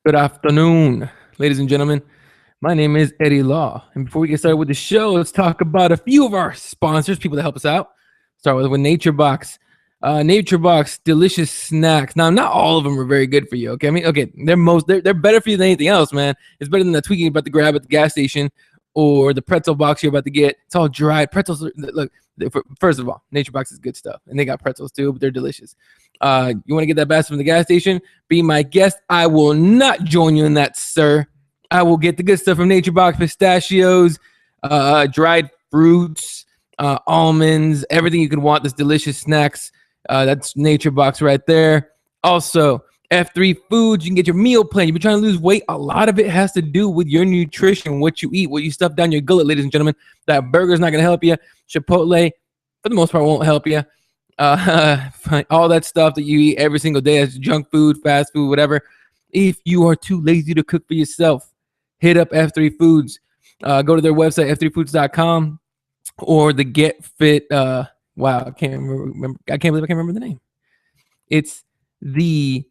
Good afternoon, ladies and gentlemen. My name is Eddie Law. And before we get started with the show, let's talk about a few of our sponsors, people that help us out. Start with Nature Box. Nature Box, delicious snacks. Now, not all of them are very good for you. Okay, I mean, okay, they're better for you than anything else, man. It's better than the tweaking you're about to grab at the gas station or the pretzel box you're about to get. It's all dried pretzels. Look, first of all, Nature Box is good stuff, and they got pretzels too, but they're delicious. You want to get that bastard from the gas station? Be my guest. I will not join you in that, sir. I will get the good stuff from Nature Box: pistachios, dried fruits, almonds, everything you could want. This delicious snacks. That's Nature Box right there. Also, F3 Foods. You can get your meal plan. You've been trying to lose weight. A lot of it has to do with your nutrition, what you eat, what you stuff down your gullet, ladies and gentlemen. That burger's not going to help you. Chipotle, for the most part, won't help you. All that stuff that you eat every single day as junk food, fast food, whatever. If you are too lazy to cook for yourself, hit up F3 Foods. Go to their website, f3foods.com, or the Get Fit. Wow, I can't remember. I can't believe I can't remember the name. It's the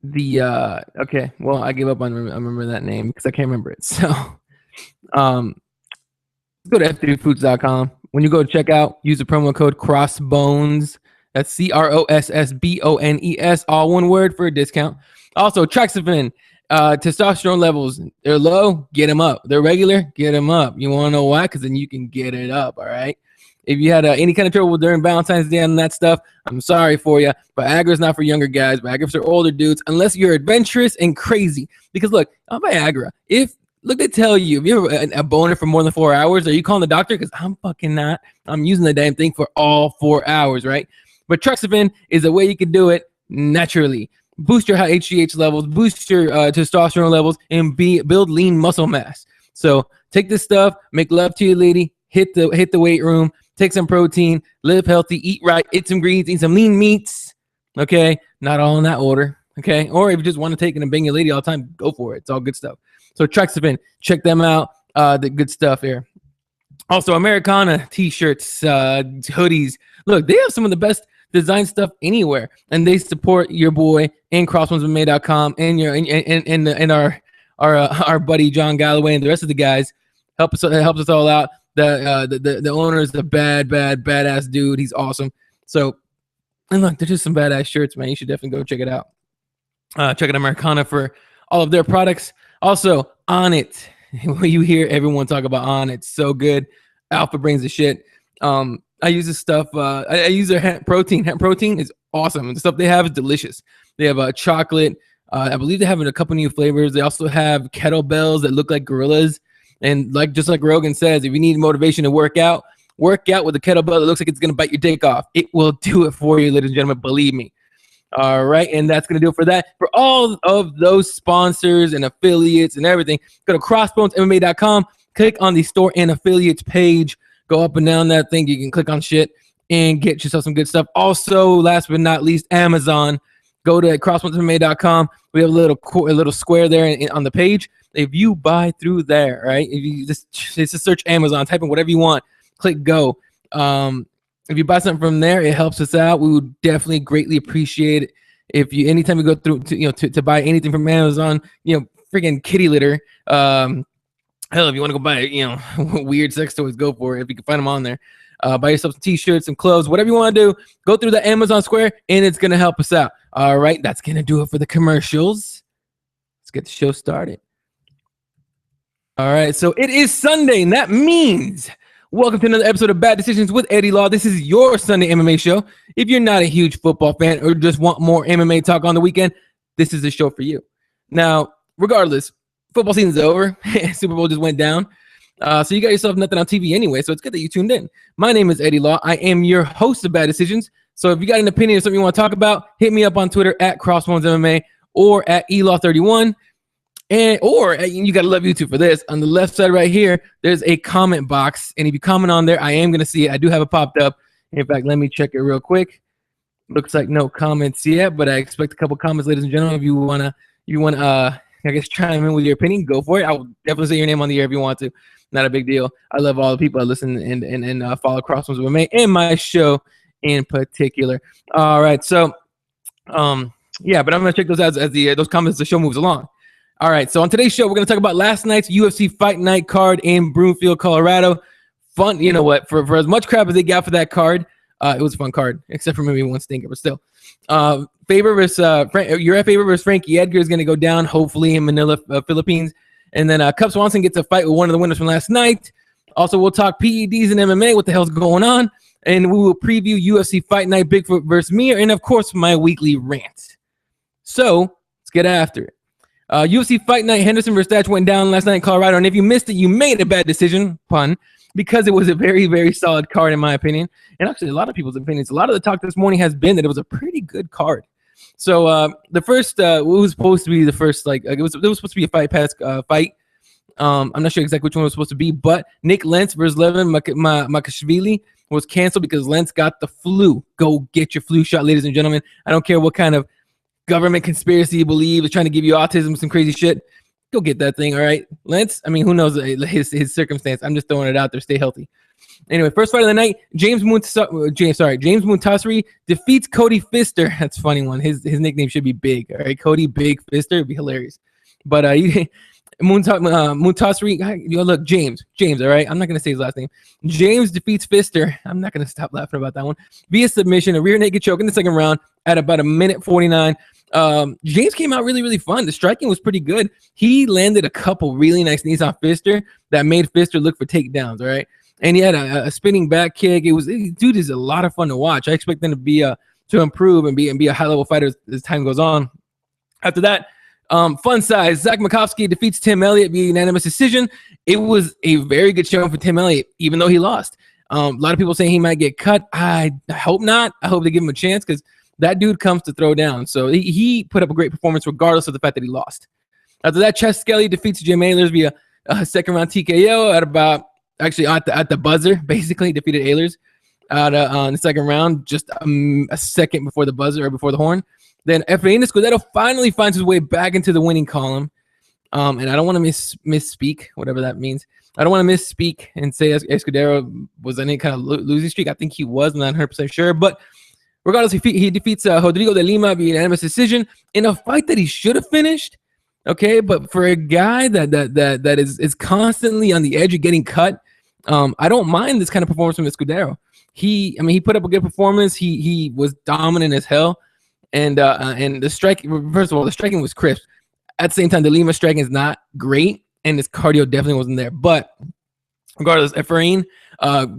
okay. Well, I give up on remember that name because I can't remember it. So, go to f3foods.com. When you go to checkout, use the promo code CrossBones. That's CROSSBONES, all one word, for a discount. Also, Traxofen. Testosterone levels, they're low, get them up. They're regular, get them up. You want to know why? Because then you can get it up, all right? If you had any kind of trouble during Valentine's Day and that stuff, I'm sorry for you. But Viagra's not for younger guys. Viagra's for older dudes, unless you're adventurous and crazy. Because look, on Viagra, they tell you, if you have a boner for more than 4 hours, are you calling the doctor? Because I'm fucking not. I'm using the damn thing for all 4 hours, right? But Traxofen is a way you can do it naturally. Boost your HGH levels, boost your testosterone levels, and build lean muscle mass. So take this stuff, make love to your lady, hit the weight room, take some protein, live healthy, eat right, eat some greens, eat some lean meats. Okay, not all in that order. Okay, or if you just want to take it and bang your lady all the time, go for it. It's all good stuff. So Traxofen, check them out. The good stuff here. Also, Americana t-shirts, hoodies. Look, they have some of the best design stuff anywhere, and they support your boy and CrossBonesMMA.com and our buddy John Galloway and the rest of the guys. Helps us all out. The owner is the badass dude. He's awesome. So, and look, they're just some badass shirts, man. You should definitely go check it out. Check out Americana for all of their products. Also, On It. You hear everyone talk about On It. So good. Alpha brings the shit. I use this stuff. I use their hemp protein. Hemp protein is awesome. And the stuff they have is delicious. They have chocolate. I believe they have a couple new flavors. They also have kettlebells that look like gorillas. And just like Rogan says, if you need motivation to work out with a kettlebell that looks like it's going to bite your dick off. It will do it for you, ladies and gentlemen. Believe me. All right. And that's going to do it for that. For all of those sponsors and affiliates and everything, go to CrossBonesMMA.com. Click on the store and affiliates page. Go up and down that thing. You can click on shit and get yourself some good stuff. Also, last but not least, Amazon. Go to CrossBonesMMA.com. We have a little square there on the page. If you buy through there, right? If you just search Amazon, type in whatever you want, click go. If you buy something from there, it helps us out. We would definitely greatly appreciate it. If you anytime you go through to buy anything from Amazon, freaking kitty litter. Hell, if you want to go buy, weird sex toys, go for it. If you can find them on there, buy yourself some t-shirts, some clothes, whatever you want to do. Go through the Amazon Square, and it's gonna help us out. All right, that's gonna do it for the commercials. Let's get the show started. All right, so it is Sunday, and that means welcome to another episode of Bad Decisions with Eddie Law. This is your Sunday MMA show. If you're not a huge football fan or just want more MMA talk on the weekend, this is the show for you. Now, regardless, football season's over. Super Bowl just went down. So you got yourself nothing on TV anyway, so it's good that you tuned in. My name is Eddie Law. I am your host of Bad Decisions. So if you got an opinion or something you want to talk about, hit me up on Twitter at CrossBonesMMA or at ELaw31. Or you got to love YouTube for this. On the left side right here, there's a comment box. And if you comment on there, I am going to see it. I do have it popped up. In fact, let me check it real quick. Looks like no comments yet, but I expect a couple comments, ladies and gentlemen. If you want to, I guess, chime in with your opinion, go for it. I will definitely say your name on the air if you want to. Not a big deal. I love all the people that listen and follow CrossBonesMMA and my show in particular. All right, so Yeah, but I'm gonna check those out as those comments as the show moves along. All right, so on today's show, we're gonna talk about last night's UFC Fight Night card in Broomfield, Colorado. Fun, you know what? For as much crap as they got for that card, it was a fun card, except for maybe one stinker, but still. Faber versus Faber versus Frankie Edgar is gonna go down, hopefully in Manila, Philippines, and then Swanson gets a fight with one of the winners from last night. Also, we'll talk PEDs and MMA. What the hell's going on? And we will preview UFC Fight Night Bigfoot versus me, and of course, my weekly rant. So let's get after it. UFC Fight Night Henderson versus Thatch went down last night in Colorado, and if you missed it, you made a bad decision, pun, because it was a very, very solid card in my opinion, and actually a lot of people's opinions. A lot of the talk this morning has been that it was a pretty good card. So the first, it was supposed to be the first, like it was supposed to be a fight pass fight. I'm not sure exactly which one it was supposed to be, but Nick Lentz versus Levin Makashvili was canceled because Lentz got the flu. Go get your flu shot, ladies and gentlemen. I don't care what kind of government conspiracy you believe is trying to give you autism, some crazy shit. Go get that thing, all right? Lentz, I mean, who knows his circumstance? I'm just throwing it out there. Stay healthy. Anyway, first fight of the night, James Muntasri defeats Cody Fister. That's a funny one. His nickname should be Big, all right? Cody Big Fister would be hilarious. But Muntasri, look, James, all right? I'm not going to say his last name. James defeats Fister. I'm not going to stop laughing about that one. Via submission, a rear naked choke in the second round at about a minute 49. James came out really, really fun. The striking was pretty good. He landed a couple really nice knees on Fister that made Fister look for takedowns, all right? And he had a spinning back kick. Dude is a lot of fun to watch. I expect them to be to improve and be a high-level fighter as time goes on. After that, fun size, Zach Makovsky defeats Tim Elliott via unanimous decision. It was a very good showing for Tim Elliott, even though he lost. A lot of people saying he might get cut. I hope not. I hope they give him a chance because that dude comes to throw down. So he put up a great performance regardless of the fact that he lost. After that, Chess Skelly defeats Jim Ehlers via second round TKO at about, actually at the buzzer, basically defeated Ehlers on the second round, just a second before the buzzer or before the horn. Then Efrain Escudero finally finds his way back into the winning column. And I don't want to misspeak, whatever that means. I don't want to misspeak and say Escudero was on any kind of losing streak. I think he was, I'm not 100% sure. But regardless, he defeats Rodrigo de Lima via unanimous decision in a fight that he should have finished. Okay, but for a guy that is constantly on the edge of getting cut, I don't mind this kind of performance from Escudero. He put up a good performance. He was dominant as hell. And the striking, first of all, the striking was crisp. At the same time, the Lima striking is not great, and his cardio definitely wasn't there. But regardless, Efrain,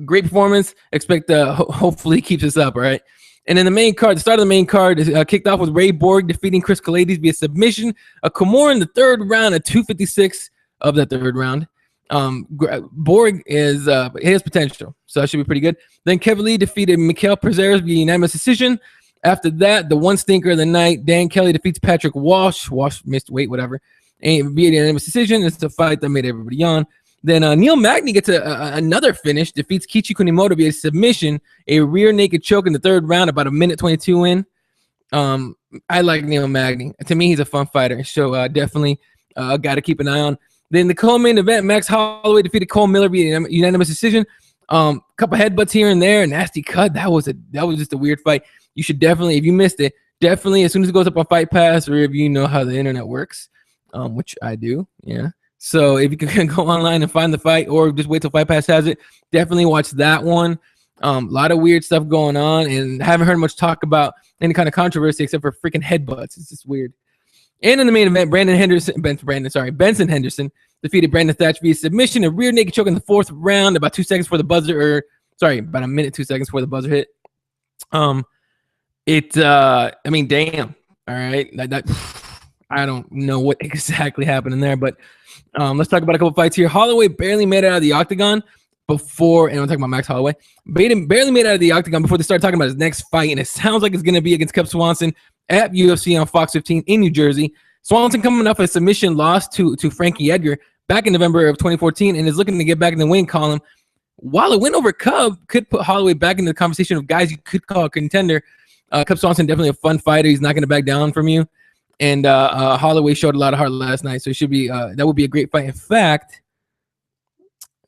great performance. Expect hopefully keeps this up, all right? And then the main card, the start of the main card is kicked off with Ray Borg defeating Chris Kalades via submission. A Kimura in the third round at 256 of that third round. Borg he has potential, so that should be pretty good. Then Kevin Lee defeated Mikael Prazeres via unanimous decision. After that, the one stinker of the night, Dan Kelly defeats Patrick Walsh. Walsh missed weight, whatever. And via unanimous decision. It's a fight that made everybody yawn. Then Neil Magny gets another finish, defeats Kichi Kunimoto via submission, a rear naked choke in the third round, about a minute 22 in. I like Neil Magny. To me, he's a fun fighter, so definitely a guy to keep an eye on. Then the co-main event, Max Holloway defeated Cole Miller via unanimous decision. Couple headbutts here and there, nasty cut. That was just a weird fight. You should definitely, if you missed it, definitely as soon as it goes up on Fight Pass, or if you know how the internet works, which I do, yeah. So if you can go online and find the fight, or just wait till Fight Pass has it, definitely watch that one. A lot of weird stuff going on, and haven't heard much talk about any kind of controversy except for freaking headbutts. It's just weird. And in the main event, Benson Henderson defeated Brandon Thatch via submission, a rear naked choke in the fourth round, about 2 seconds before the buzzer, about a minute 2 seconds before the buzzer hit. Damn. All right, I don't know what exactly happened in there, but let's talk about a couple fights here. Holloway barely made it out of the octagon before, and I'm talking about Max Holloway. Barely made it out of the octagon before they started talking about his next fight, and it sounds like it's going to be against Swanson at UFC on Fox 15 in New Jersey. Swanson coming off a submission loss to Frankie Edgar back in November of 2014, and is looking to get back in the win column. While a win over Cub could put Holloway back into the conversation of guys you could call a contender, Cub Swanson definitely a fun fighter. He's not going to back down from you. And Holloway showed a lot of heart last night, so it should be that would be a great fight. In fact,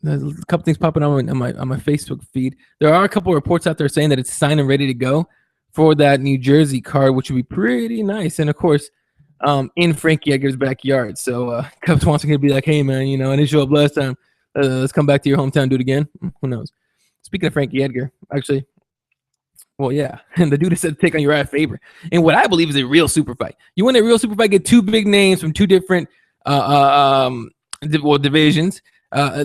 there's a couple things popping on my Facebook feed. There are a couple of reports out there saying that it's signed and ready to go for that New Jersey card, which would be pretty nice. And of course, in Frankie Edgar's backyard. So Cub Swanson could be like, hey man, you know, I didn't show up last time. Let's come back to your hometown, do it again. Who knows? Speaking of Frankie Edgar, actually, well, yeah, and the dude is set to take on Uriah Faber in what I believe is a real super fight. You want a real super fight? Get two big names from two different divisions.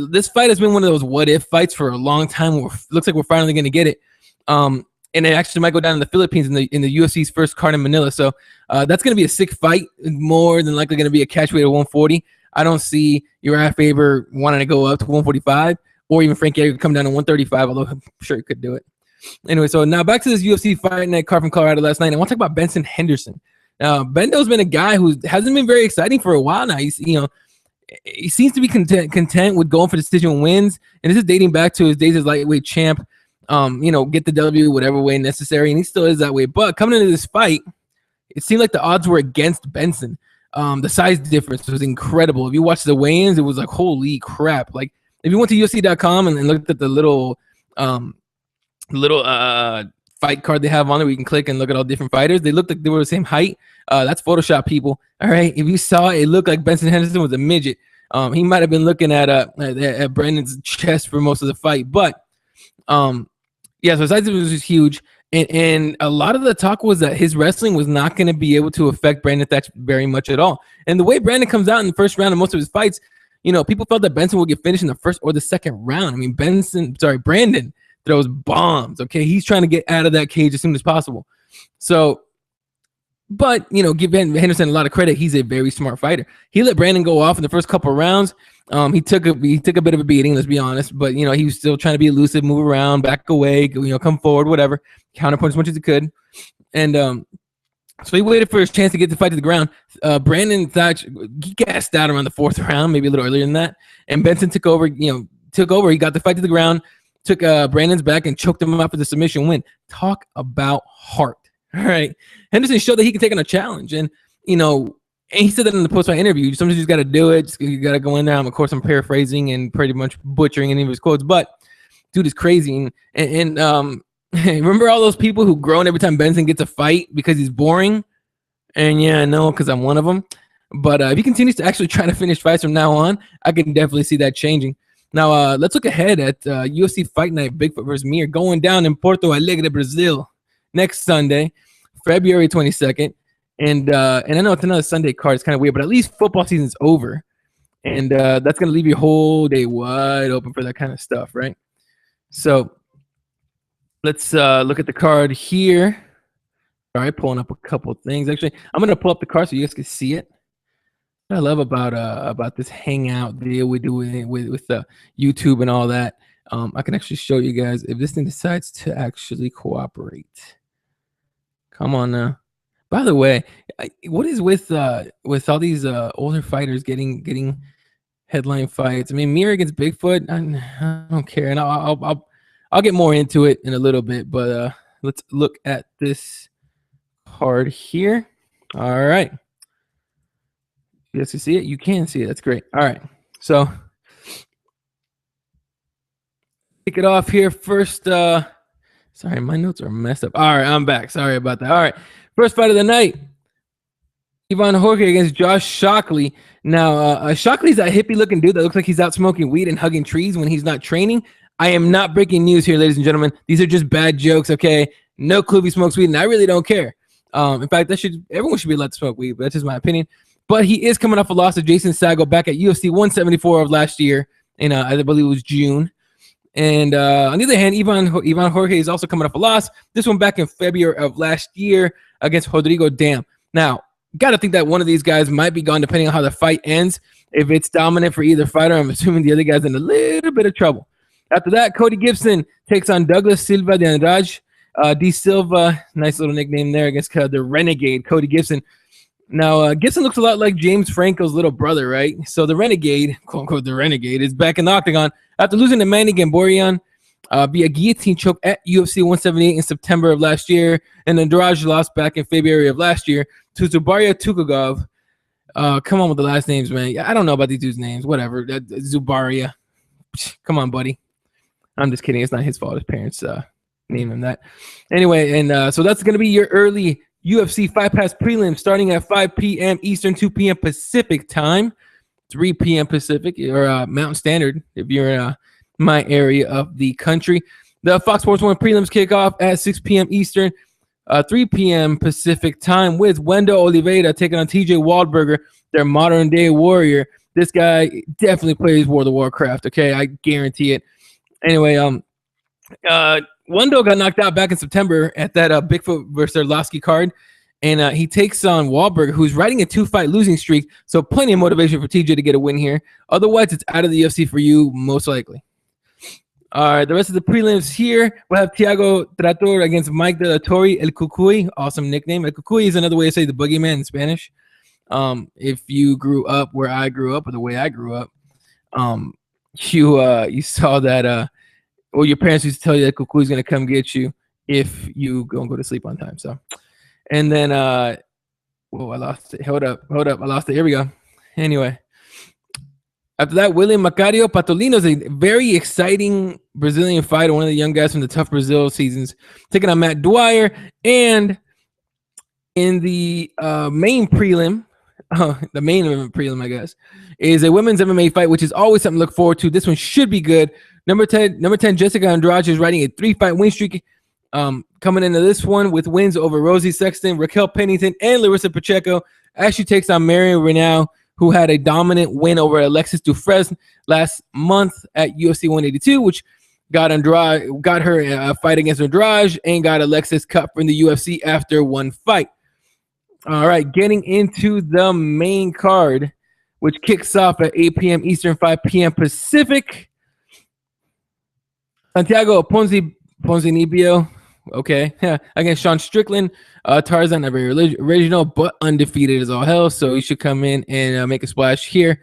This fight has been one of those what if fights for a long time. Looks like we're finally going to get it. And it actually might go down in the Philippines in the UFC's first card in Manila. So that's going to be a sick fight. More than likely going to be a catch weight of 140. I don't see Uriah Faber wanting to go up to 145 or even Frankie Edgar come down to 135, although I'm sure he could do it. Anyway, so now back to this UFC Fight Night card from Colorado last night. I want to talk about Benson Henderson. Now, Bendo's been a guy who hasn't been very exciting for a while now. He seems to be content with going for decision wins, and this is dating back to his days as lightweight champ. Get the W whatever way necessary, and he still is that way. But coming into this fight, it seemed like the odds were against Benson. The size difference was incredible. If you watch the weigh-ins, it was like, holy crap. Like, if you went to UFC.com and looked at the little fight card they have on there, where you can click and look at all different fighters, they looked like they were the same height. That's Photoshop, people. All right. If you saw it, looked like Benson Henderson was a midget. He might have been looking at Brandon's chest for most of the fight. But so size difference was huge. And a lot of the talk was that his wrestling was not going to be able to affect Brandon Thatch very much at all. And the way Brandon comes out in the first round of most of his fights, people felt that Benson would get finished in the first or the second round. I mean, Brandon throws bombs. Okay, he's trying to get out of that cage as soon as possible. So, but give Henderson a lot of credit. He's a very smart fighter. He let Brandon go off in the first couple of rounds. He took a bit of a beating, let's be honest. But he was still trying to be elusive, move around, back away, come forward, whatever, counterpunch as much as he could. And so he waited for his chance to get the fight to the ground. Brandon Thatch, he gassed out around the fourth round, maybe a little earlier than that. And Benson took over. He got the fight to the ground. Took Brandon's back and choked him out for the submission win. Talk about heart. All right. Henderson showed that he can take on a challenge. And, and he said that in the post-fight interview. Sometimes you just got to do it. You got to go in there. Of course, I'm paraphrasing and pretty much butchering any of his quotes. But dude is crazy. And remember all those people who groan every time Benson gets a fight because he's boring? And yeah, I know, because I'm one of them. But if he continues to actually try to finish fights from now on, I can definitely see that changing. Now, let's look ahead at UFC Fight Night Bigfoot vs. Mir going down in Porto Alegre, Brazil next Sunday, February 22nd. And I know it's another Sunday card. It's kind of weird, but at least football season's over. And that's going to leave your whole day wide open for that kind of stuff, right? So let's look at the card here. All right, pulling up a couple things. Actually, I'm going to pull up the card so you guys can see it. What I love about this hangout deal we do with YouTube and all that. I can actually show you guys if this thing decides to actually cooperate. Come on now. By the way, what is with all these older fighters getting headline fights? I mean, Mir against Bigfoot, I don't care, and I'll get more into it in a little bit. But let's look at this card here. All right. You guys can see it? You can see it. That's great. All right. So kick it off here first. Sorry, my notes are messed up. All right, I'm back. Sorry about that. All right. First fight of the night. Ivan Jorge against Josh Shockley. Now, Shockley's that hippie-looking dude that looks like he's out smoking weed and hugging trees when he's not training. I am not breaking news here, ladies and gentlemen. These are just bad jokes, okay? No clue if he smokes weed, and I really don't care. In fact, everyone should be allowed to smoke weed, but that's just my opinion. But he is coming off a loss to Jason Sago back at UFC 174 of last year, in I believe it was June. And on the other hand, Ivan Jorge is also coming off a loss. This one back in February of last year against Rodrigo Dam. Now, got to think that one of these guys might be gone depending on how the fight ends. If it's dominant for either fighter, I'm assuming the other guy's in a little bit of trouble. After that, Cody Gibson takes on Douglas Silva de Andrade. D. Silva, nice little nickname there, against the Renegade, Cody Gibson. Now, Gibson looks a lot like James Franco's little brother, right? So the Renegade, quote unquote, the Renegade, is back in the octagon after losing to Manny Gamborian via guillotine choke at UFC 178 in September of last year. And Andrade lost back in February of last year to Zubaria Tukagov. Come on with the last names, man. I don't know about these dudes' names. Whatever. Zubaria. Come on, buddy. I'm just kidding. It's not his fault. His parents name him that. Anyway, and so that's going to be your early UFC Fight Pass prelim starting at 5 p.m. Eastern, 2 p.m. Pacific time, 3 p.m. Pacific or Mountain Standard if you're in my area of the country. The Fox Sports 1 prelims kick off at 6 p.m. Eastern, 3 p.m. Pacific time with Wendell Oliveira taking on TJ Waldberger, their modern day warrior. This guy definitely plays World of Warcraft, okay? I guarantee it. Anyway, Wendell got knocked out back in September at that Bigfoot versus Arlovsky card, and he takes on Wahlberg, who's riding a 2-fight losing streak, so plenty of motivation for TJ to get a win here. Otherwise, it's out of the UFC for you, most likely. All right, the rest of the prelims here, we'll have Thiago Trator against Mike De La Torre, El Cucuy, awesome nickname. El Cucuy is another way to say the boogeyman in Spanish. If you grew up where I grew up or the way I grew up, you saw that well, your parents used to tell you that Cucuy's going to come get you if you don't go to sleep on time. So, and then, whoa, I lost it. Hold up. I lost it. Here we go. Anyway, after that, William Macario Patolino is a very exciting Brazilian fighter, one of the young guys from the Tough Brazil seasons, taking on Matt Dwyer. And in the main prelim, the main event prelim, I guess, is a women's MMA fight, which is always something to look forward to. This one should be good. Number 10, Jessica Andrade is riding a 3-fight win streak. Coming into this one with wins over Rosie Sexton, Raquel Pennington, and Larissa Pacheco. As she takes on Marion Reneau, who had a dominant win over Alexis Dufresne last month at UFC 182, which got her a fight against Andrade and got Alexis cut from the UFC after one fight. All right, getting into the main card, which kicks off at 8 p.m. Eastern, 5 p.m. Pacific. Santiago Ponzinibbio, okay, against Sean Strickland. Tarzan, not very original, but undefeated as all hell, so he should come in and make a splash here.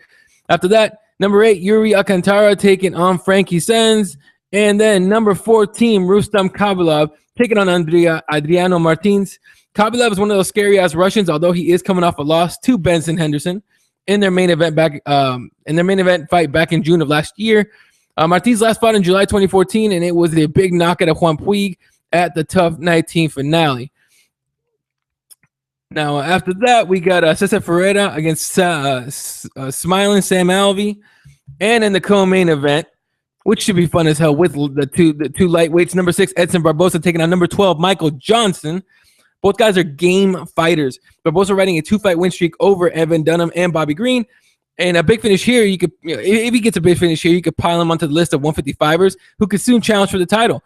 After that, number 8, Yuri Alcantara taking on Frankie Saenz. And then number 14, Rustam Khabilov taking on Adriano Martins. Khabilov is one of those scary-ass Russians, although he is coming off a loss to Benson Henderson in their main event fight back in June of last year. Martins last fought in July 2014, and it was a big knockout of Juan Puig at the Tough 19 finale. Now, after that, we got Cesar Ferreira against Smiling Sam Alvey. And in the co-main event, which should be fun as hell, with the two lightweights, number 6, Edson Barbosa taking on number 12, Michael Johnson. Both guys are game fighters. Barbosa riding a 2-fight win streak over Evan Dunham and Bobby Green. And a big finish here, if he gets a big finish here, you could pile him onto the list of 155ers who could soon challenge for the title.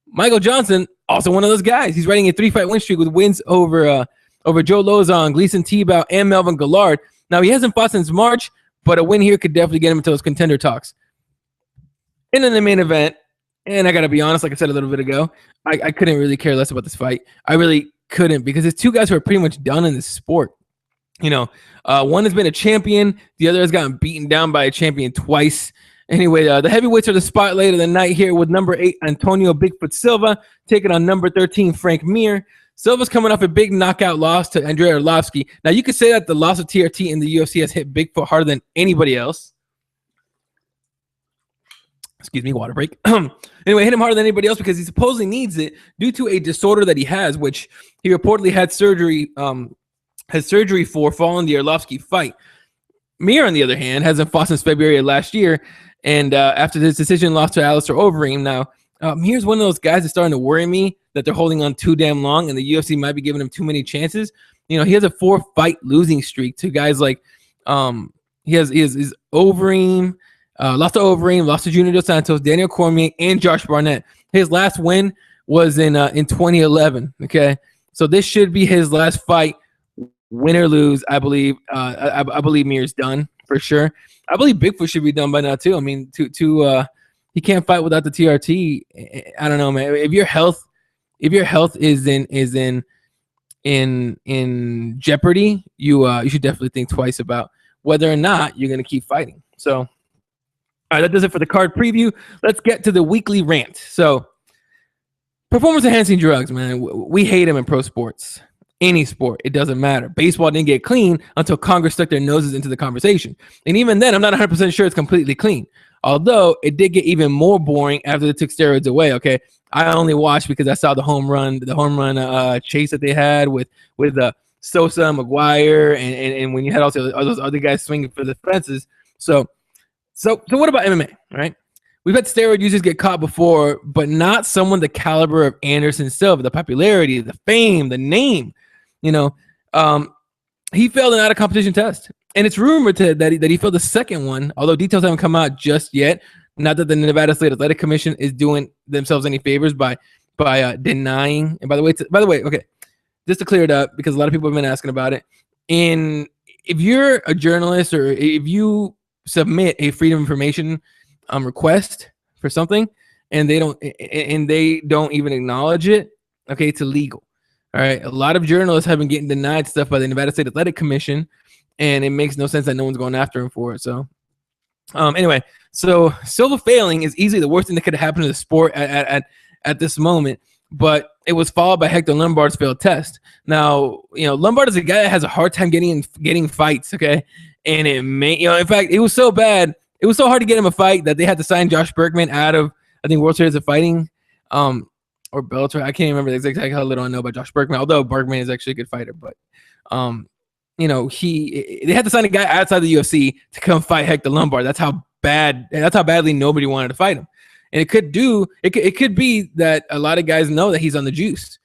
Michael Johnson, also one of those guys. He's riding a 3-fight win streak with wins over Joe Lozon, Gleason Tebow, and Melvin Gillard. Now, he hasn't fought since March, but a win here could definitely get him into those contender talks. And in the main event, and I got to be honest, like I said a little bit ago, I couldn't really care less about this fight. I really couldn't, because it's two guys who are pretty much done in this sport. One has been a champion. The other has gotten beaten down by a champion twice. Anyway, the heavyweights are the spotlight of the night here with number 8, Antonio Bigfoot Silva, taking on number 13, Frank Mir. Silva's coming off a big knockout loss to Andrei Arlovsky. Now, you could say that the loss of TRT in the UFC has hit Bigfoot harder than anybody else. Excuse me, water break. Anyway, hit him harder than anybody else because he supposedly needs it due to a disorder that he has, which he reportedly had surgery for following the Arlovsky fight. Mir, on the other hand, hasn't fought since February of last year, and after this decision lost to Alistair Overeem. Now, Mir's one of those guys that's starting to worry me that they're holding on too damn long, and the UFC might be giving him too many chances. He has a 4-fight losing streak to guys like he has Overeem, lost to Overeem, lost to Junior Dos Santos, Daniel Cormier, and Josh Barnett. His last win was in 2011. Okay, so this should be his last fight. Win or lose, I believe. I believe Mir's done for sure. I believe Bigfoot should be done by now too. I mean, he can't fight without the TRT. I don't know, man. If your health is in jeopardy, you should definitely think twice about whether or not you're gonna keep fighting. So, all right, that does it for the card preview. Let's get to the weekly rant. So, performance enhancing drugs, man. We hate them in pro sports. Any sport, it doesn't matter. Baseball didn't get clean until Congress stuck their noses into the conversation. And even then, I'm not 100% sure it's completely clean. Although it did get even more boring after they took steroids away, okay? I only watched because I saw the home run chase that they had with Sosa, McGuire, and when you had also all those other guys swinging for the fences. So what about MMA, right? We've had steroid users get caught before, but not someone the caliber of Anderson Silva, the popularity, the fame, the name. You know, he failed an out-of-competition test. And it's rumored that he failed the second one, although details haven't come out just yet. Not that the Nevada State Athletic Commission is doing themselves any favors by denying. And by the way, okay, just to clear it up, because a lot of people have been asking about it. If you're a journalist or if you submit a freedom of information request for something and they don't even acknowledge it, okay, it's illegal. All right, a lot of journalists have been getting denied stuff by the Nevada State Athletic Commission, and it makes no sense that no one's going after him for it. So anyway, so Silva failing is easily the worst thing that could happen to the sport at this moment, but it was followed by Hector Lombard's failed test. Now, Lombard is a guy that has a hard time getting fights, okay? And it may, in fact, it was so bad, it was so hard to get him a fight that they had to sign Josh Berkman out of, I think, World Series of Fighting, or Bellator. I can't remember exactly how little I know about Josh Berkman, although Berkman is actually a good fighter. But, they had to sign a guy outside the UFC to come fight Hector Lombard. That's how badly nobody wanted to fight him. And it could be that a lot of guys know that he's on the juice.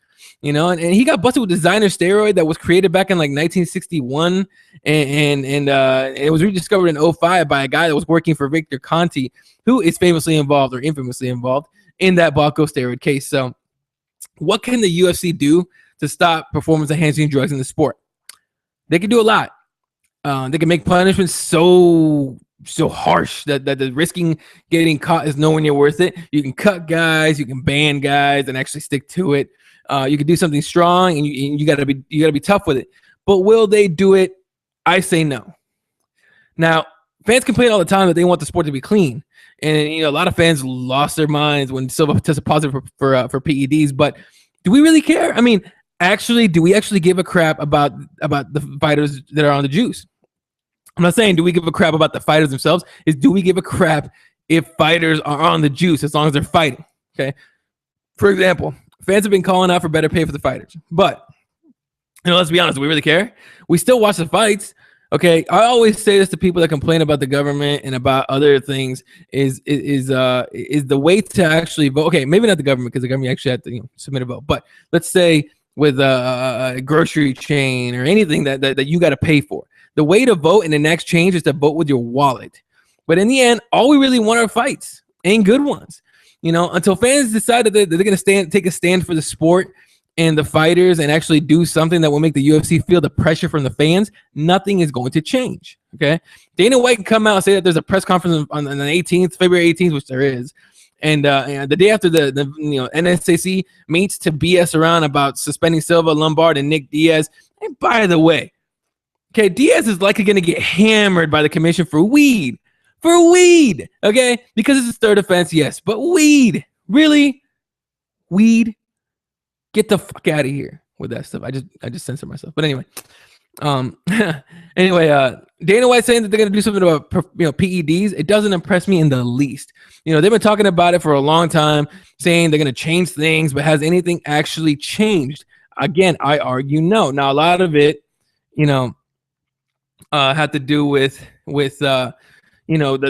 And he got busted with designer steroid that was created back in like 1961, and it was rediscovered in 2005 by a guy that was working for Victor Conti, who is famously involved or infamously involved in that Balco steroid case. So what can the UFC do to stop performance-enhancing drugs in the sport? They can do a lot. They can make punishments so harsh that the risking getting caught is nowhere near worth it. You can cut guys, you can ban guys, and actually stick to it. You can do something strong, and you gotta be tough with it. But will they do it? I say no. Now, fans complain all the time that they want the sport to be clean, and a lot of fans lost their minds when Silva tested positive for PEDs. But do we really care? I mean, do we actually give a crap about the fighters that are on the juice? I'm not saying do we give a crap about the fighters themselves. Do we give a crap if fighters are on the juice as long as they're fighting? Okay. For example, fans have been calling out for better pay for the fighters, but let's be honest, do we really care? We still watch the fights. Okay, I always say this to people that complain about the government and about other things is the way to actually vote. Okay, maybe not the government, because the government actually had to submit a vote, but let's say with a grocery chain or anything that you got to pay for. The way to vote in the next change is to vote with your wallet. But in the end, all we really want are fights and good ones. Until fans decide that they're going to take a stand for the sport and the fighters and actually do something that will make the UFC feel the pressure from the fans, nothing is going to change. Okay, Dana White can come out and say that there's a press conference on the 18th, February 18th, which there is, and the day after the NSAC meets to BS around about suspending Silva, Lombard, and Nick Diaz. And by the way, okay, Diaz is likely going to get hammered by the commission for weed. Okay, because it's his third offense, yes, but weed, really, weed. Get the fuck out of here with that stuff. I just censored myself. But anyway, Dana White saying that they're gonna do something about PEDs. It doesn't impress me in the least. They've been talking about it for a long time, saying they're gonna change things, but has anything actually changed? Again, I argue no. Now a lot of it, had to do with the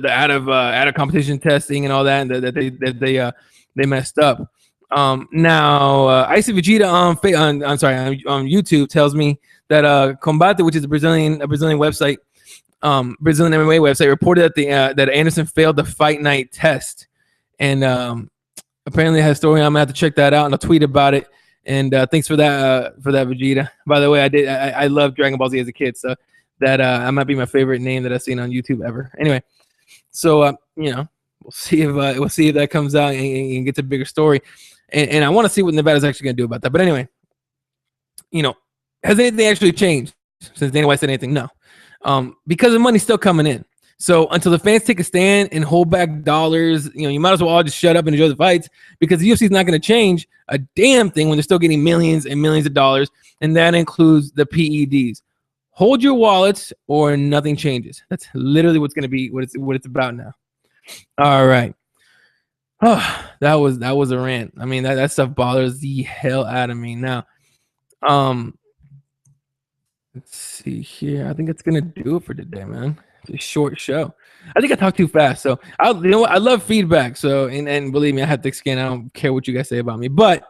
out of competition testing and all that, and that they messed up. Now, Icy Vegeta on YouTube tells me that Combate, which is a Brazilian website, Brazilian MMA website, reported that Anderson failed the Fight Night test, and apparently has a story. I'm gonna have to check that out, and I'll tweet about it. And thanks for that, Vegeta. By the way, I loved Dragon Ball Z as a kid, so that might be my favorite name that I've seen on YouTube ever. Anyway, so we'll see if that comes out and gets a bigger story. And I want to see what Nevada's actually going to do about that. But anyway, has anything actually changed since Dana White said anything? No. Because the money's still coming in. So until the fans take a stand and hold back dollars, you might as well all just shut up and enjoy the fights, because the UFC is not going to change a damn thing when they're still getting millions and millions of dollars. And that includes the PEDs. Hold your wallets or nothing changes. That's literally what's going to be what it's about now. All right. Oh, that was a rant. I mean, that stuff bothers the hell out of me. Now, let's see here. I think it's gonna do it for today, man. It's a short show. I think I talked too fast. So you know what? I love feedback. So and believe me, I have thick skin. I don't care what you guys say about me. But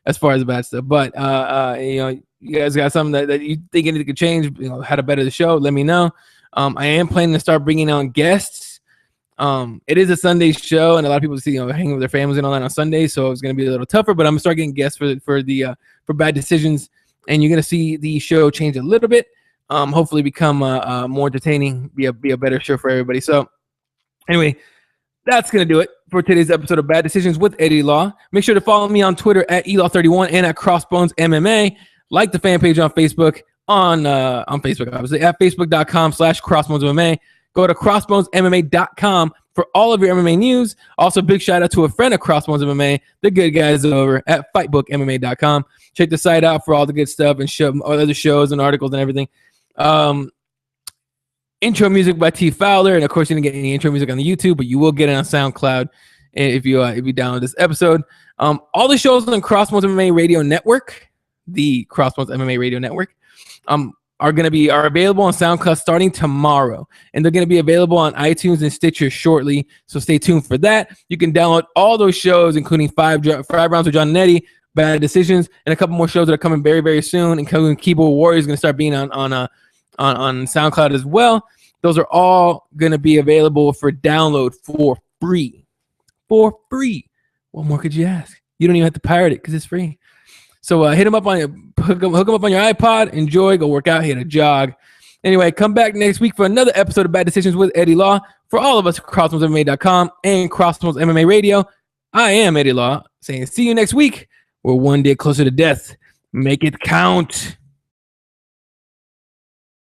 as far as the bad stuff, but you know, you guys got something that you think anything could change, you know, how to better the show, let me know. I am planning to start bringing on guests. It is a Sunday show, and a lot of people see, you know, hanging with their families and all that on Sunday, so it's going to be a little tougher. But I'm gonna start getting guests for bad decisions, and you're going to see the show change a little bit. Hopefully become more entertaining, be a better show for everybody. So anyway, that's going to do it for today's episode of Bad Decisions with Eddie Law. Make sure to follow me on Twitter at Elaw31 and at CrossBonesMMA. Like the fan page on Facebook, on Facebook, obviously, at facebook.com/CrossBonesMMA. Go to CrossBonesMMA.com for all of your MMA news. Also, big shout out to a friend of CrossBonesMMA, the good guys over at FightBookMMA.com. Check the site out for all the good stuff and other shows and articles and everything. Intro music by T. Fowler, and of course, you didn't get any intro music on the YouTube, but you will get it on SoundCloud if you download this episode. All the shows on the CrossBones MMA Radio Network, the CrossBones MMA Radio Network, are available on SoundCloud starting tomorrow, and they're going to be available on iTunes and Stitcher shortly. So stay tuned for that. You can download all those shows, including five rounds with John and Eddie, Bad Decisions, and a couple more shows that are coming very, very soon. Including Keyboard Warrior is going to start being on SoundCloud as well. Those are all going to be available for download for free. For free. What more could you ask? You don't even have to pirate it because it's free. So hook them up on your iPod. Enjoy. Go work out. Hit a jog. Anyway, come back next week for another episode of Bad Decisions with Eddie Law. For all of us at CrossBonesMMA.com and CrossBones MMA Radio, I am Eddie Law saying see you next week. We're one day closer to death. Make it count.